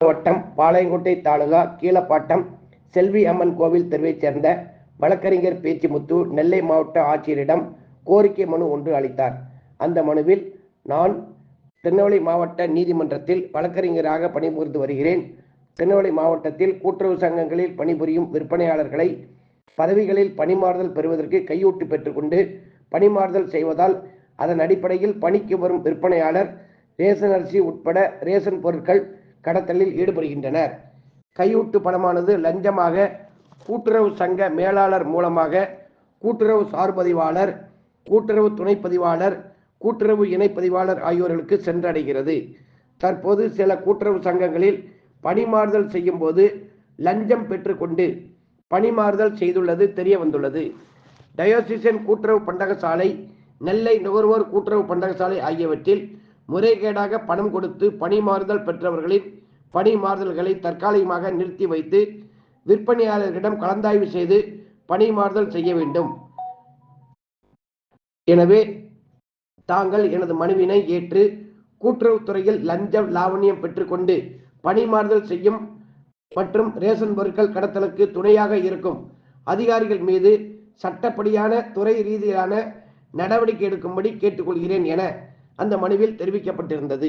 மாவட்டம் பாளையங்கோட்டை தாலுகா கீழப்பாட்டம் செல்வி அம்மன் கோவில் தெருவைச் சேர்ந்த வழக்கறிஞர் பேச்சிமுத்து நெல்லை மாவட்ட ஆட்சியரிடம் கோரிக்கை மனு ஒன்று அளித்தார். அந்த மனுவில், நான் திருநெல்வேலி மாவட்ட நீதிமன்றத்தில் வழக்கறிஞராக பணிபுரிந்து வருகிறேன். திருநெல்வேலி மாவட்டத்தில் கூட்டுறவு சங்கங்களில் பணிபுரியும் விற்பனையாளர்களை பதவிகளில் பணிமாறுதல் பெறுவதற்கு கையூட்டு பெற்றுக்கொண்டு பணிமாறுதல் செய்வதால் அதன் அடிப்படையில் பணிக்கு வரும் விற்பனையாளர் ரேஷன் அரிசி உட்பட ரேஷன் பொருட்கள் கடத்தலில் ஈடுபடுகின்றனர். கையூட்டு பணமானது லஞ்சமாக கூட்டுறவு சங்க மேலாளர் மூலமாக கூட்டுறவு சார்பதிவாளர், கூட்டுறவு துணைப்பதிவாளர், கூட்டுறவு இணைப்பதிவாளர் ஆகியோர்களுக்கு சென்றடைகிறது. தற்போது சில கூட்டுறவு சங்கங்களில் பணிமாறுதல் செய்யும் போது லஞ்சம் பெற்றுக்கொண்டு பணிமாறுதல் செய்துள்ளது தெரிய வந்துள்ளது. டயோசிசன் கூட்டுறவு பண்டகசாலை, நெல்லை நுகர்வோர் கூட்டுறவு பண்டகசாலை ஆகியவற்றில் முறைகேடாக பணம் கொடுத்து பணிமாறுதல் பெற்றவர்களின் பணிமாறுதல்களை தற்காலிகமாக நிறுத்தி வைத்து விற்பனையாளர்களிடம் கலந்தாய்வு செய்து பணிமாறுதல் செய்ய வேண்டும். எனவே தாங்கள் எனது மனுவினை ஏற்று கூட்டுறவுத்துறையில் லஞ்சம் லாவணியம் பெற்றுக்கொண்டு பணிமாறுதல் செய்யும் மற்றும் ரேஷன் பொருட்கள் கடத்தலுக்கு துணையாக இருக்கும் அதிகாரிகள் மீது சட்டப்படியான துறை ரீதியிலான நடவடிக்கை எடுக்கும்படி கேட்டுக்கொள்கிறேன் என அந்த மனுவில் தெரிவிக்கப்பட்டிருந்தது.